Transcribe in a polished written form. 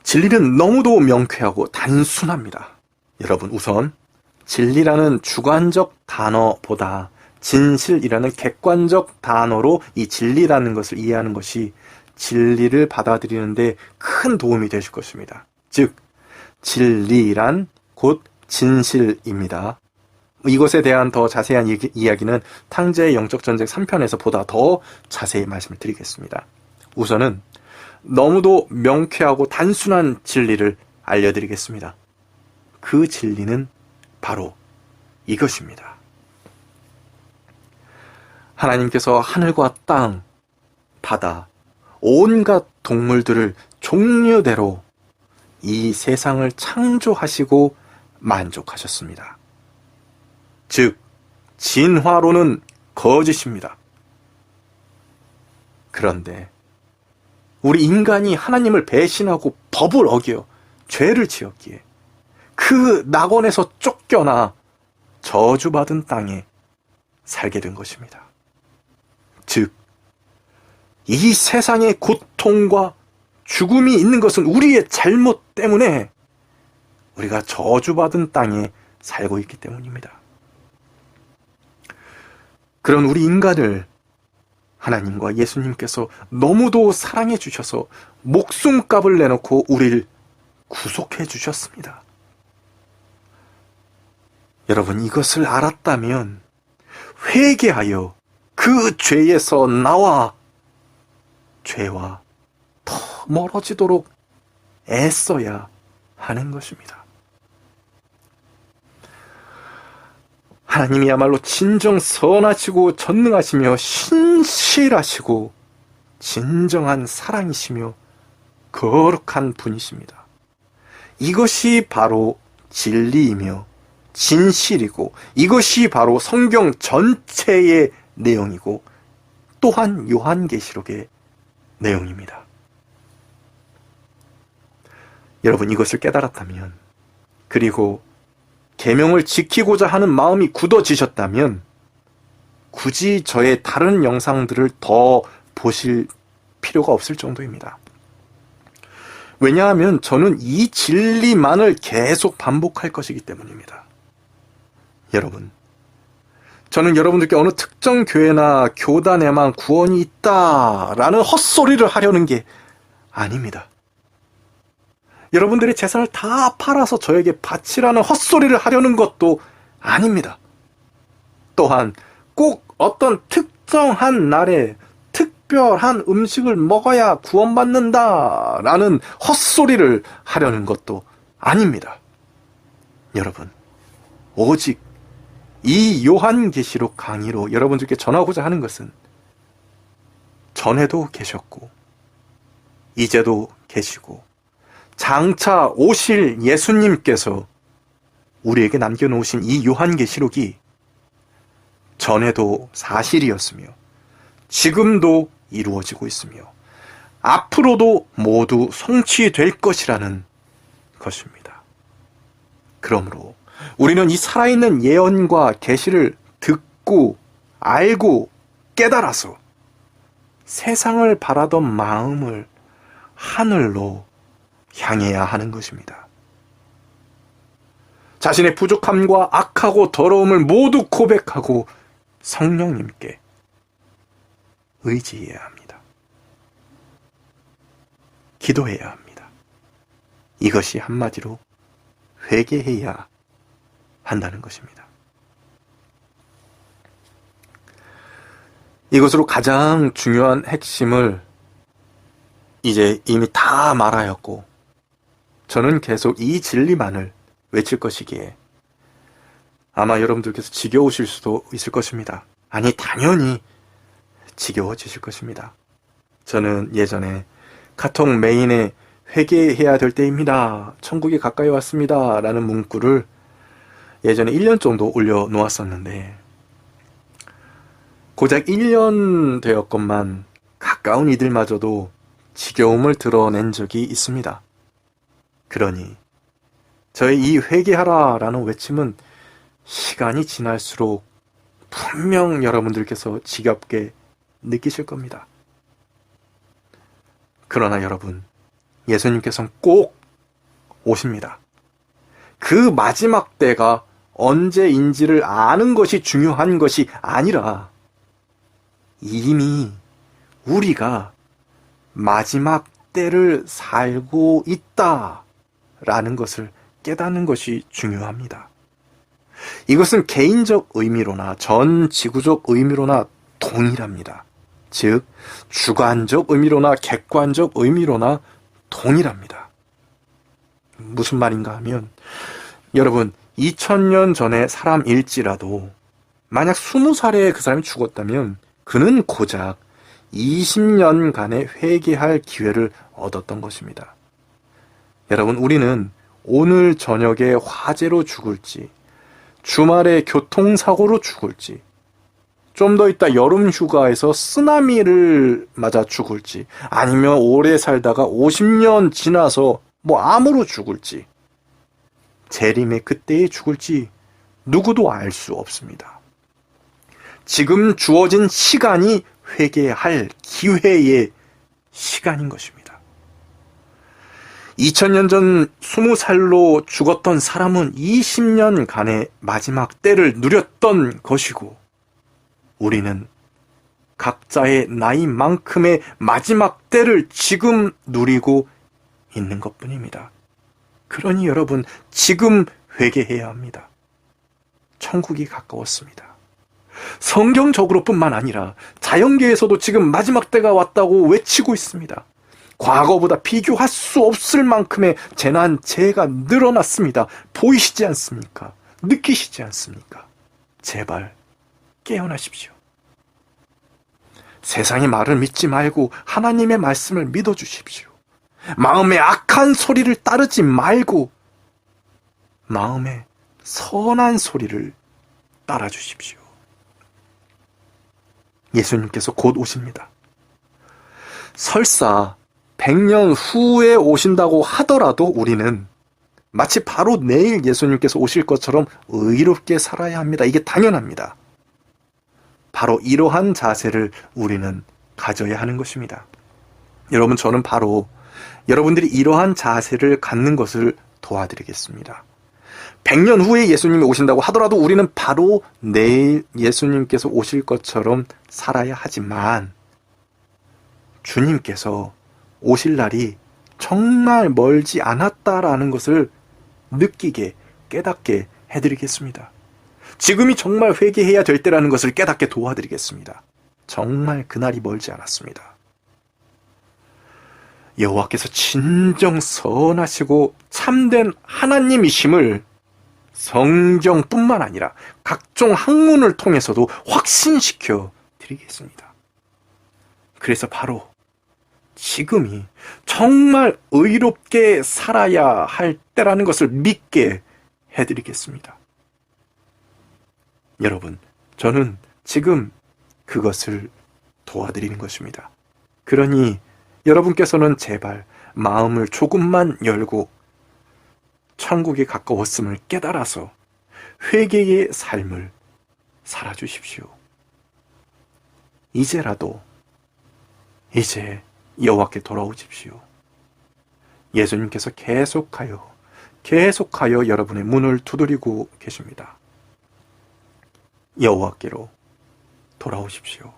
진리는 너무도 명쾌하고 단순합니다. 여러분, 우선 진리라는 주관적 단어보다 진실이라는 객관적 단어로 이 진리라는 것을 이해하는 것이 진리를 받아들이는데 큰 도움이 되실 것입니다. 즉, 진리란 곧 진실입니다. 이것에 대한 더 자세한 이야기는 탕제의 영적전쟁 3편에서 보다 더 자세히 말씀을 드리겠습니다. 우선은 너무도 명쾌하고 단순한 진리를 알려드리겠습니다. 그 진리는 바로 이것입니다. 하나님께서 하늘과 땅, 바다, 온갖 동물들을 종류대로 이 세상을 창조하시고 만족하셨습니다. 즉, 진화론은 거짓입니다. 그런데 우리 인간이 하나님을 배신하고 법을 어겨 죄를 지었기에 그 낙원에서 쫓겨나 저주받은 땅에 살게 된 것입니다. 즉, 이 세상의 고통과 죽음이 있는 것은 우리의 잘못 때문에 우리가 저주받은 땅에 살고 있기 때문입니다. 그런 우리 인간을 하나님과 예수님께서 너무도 사랑해 주셔서 목숨값을 내놓고 우리를 구속해 주셨습니다. 여러분, 이것을 알았다면 회개하여 그 죄에서 나와 죄와 더 멀어지도록 애써야 하는 것입니다. 하나님이야말로 진정 선하시고 전능하시며 신실하시고 진정한 사랑이시며 거룩한 분이십니다. 이것이 바로 진리이며 진실이고 이것이 바로 성경 전체의 내용이고 또한 요한계시록의 내용입니다. 여러분, 이것을 깨달았다면, 그리고 계명을 지키고자 하는 마음이 굳어지셨다면 굳이 저의 다른 영상들을 더 보실 필요가 없을 정도입니다. 왜냐하면 저는 이 진리만을 계속 반복할 것이기 때문입니다. 여러분, 저는 여러분들께 어느 특정 교회나 교단에만 구원이 있다라는 헛소리를 하려는 게 아닙니다. 여러분들의 재산을 다 팔아서 저에게 바치라는 헛소리를 하려는 것도 아닙니다. 또한 꼭 어떤 특정한 날에 특별한 음식을 먹어야 구원받는다라는 헛소리를 하려는 것도 아닙니다. 여러분, 오직 이 요한계시록 강의로 여러분들께 전하고자 하는 것은 전에도 계셨고 이제도 계시고 장차 오실 예수님께서 우리에게 남겨놓으신 이 요한계시록이 전에도 사실이었으며 지금도 이루어지고 있으며 앞으로도 모두 성취될 것이라는 것입니다. 그러므로 우리는 이 살아있는 예언과 계시를 듣고 알고 깨달아서 세상을 바라던 마음을 하늘로 향해야 하는 것입니다. 자신의 부족함과 악하고 더러움을 모두 고백하고 성령님께 의지해야 합니다. 기도해야 합니다. 이것이 한마디로 회개해야 한다는 것입니다. 이것으로 가장 중요한 핵심을 이제 이미 다 말하였고 저는 계속 이 진리만을 외칠 것이기에 아마 여러분들께서 지겨우실 수도 있을 것입니다. 아니, 당연히 지겨워지실 것입니다. 저는 예전에 카톡 메인에 회개해야 될 때입니다. 천국이 가까이 왔습니다. 라는 문구를 예전에 1년 정도 올려놓았었는데 고작 1년 되었건만 가까운 이들마저도 지겨움을 드러낸 적이 있습니다. 그러니 저의 이 회개하라 라는 외침은 시간이 지날수록 분명 여러분들께서 지겹게 느끼실 겁니다. 그러나 여러분, 예수님께서는 꼭 오십니다. 그 마지막 때가 언제인지를 아는 것이 중요한 것이 아니라 이미 우리가 마지막 때를 살고 있다라는 것을 깨닫는 것이 중요합니다. 이것은 개인적 의미로나 전 지구적 의미로나 동일합니다. 즉, 주관적 의미로나 객관적 의미로나 동일합니다. 무슨 말인가 하면, 여러분, 2000년 전에 사람일지라도 만약 20살에 그 사람이 죽었다면 그는 고작 20년간의 회개할 기회를 얻었던 것입니다. 여러분, 우리는 오늘 저녁에 화재로 죽을지, 주말에 교통사고로 죽을지, 좀 더 있다 여름 휴가에서 쓰나미를 맞아 죽을지, 아니면 오래 살다가 50년 지나서 암으로 죽을지, 재림의 그때에 죽을지 누구도 알 수 없습니다. 지금 주어진 시간이 회개할 기회의 시간인 것입니다. 2000년 전 20살로 죽었던 사람은 20년간의 마지막 때를 누렸던 것이고, 우리는 각자의 나이만큼의 마지막 때를 지금 누리고 있는 것뿐입니다. 그러니 여러분, 지금 회개해야 합니다. 천국이 가까웠습니다. 성경적으로 뿐만 아니라 자연계에서도 지금 마지막 때가 왔다고 외치고 있습니다. 과거보다 비교할 수 없을 만큼의 재난, 재해가 늘어났습니다. 보이시지 않습니까? 느끼시지 않습니까? 제발 깨어나십시오. 세상의 말을 믿지 말고 하나님의 말씀을 믿어주십시오. 마음의 악한 소리를 따르지 말고 마음의 선한 소리를 따라주십시오. 예수님께서 곧 오십니다. 설사 100년 후에 오신다고 하더라도 우리는 마치 바로 내일 예수님께서 오실 것처럼 의롭게 살아야 합니다. 이게 당연합니다. 바로 이러한 자세를 우리는 가져야 하는 것입니다. 여러분, 저는 바로 여러분들이 이러한 자세를 갖는 것을 도와드리겠습니다. 100년 후에 예수님이 오신다고 하더라도 우리는 바로 내일 예수님께서 오실 것처럼 살아야 하지만, 주님께서 오실 날이 정말 멀지 않았다라는 것을 느끼게, 깨닫게 해드리겠습니다. 지금이 정말 회개해야 될 때라는 것을 깨닫게 도와드리겠습니다. 정말 그날이 멀지 않았습니다. 여호와께서 진정 선하시고 참된 하나님이심을 성경뿐만 아니라 각종 학문을 통해서도 확신시켜 드리겠습니다. 그래서 바로 지금이 정말 의롭게 살아야 할 때라는 것을 믿게 해드리겠습니다. 여러분, 저는 지금 그것을 도와드리는 것입니다. 그러니 여러분께서는 제발 마음을 조금만 열고 천국에 가까웠음을 깨달아서 회개의 삶을 살아주십시오. 이제라도 이제 여호와께 돌아오십시오. 예수님께서 계속하여 여러분의 문을 두드리고 계십니다. 여호와께로 돌아오십시오.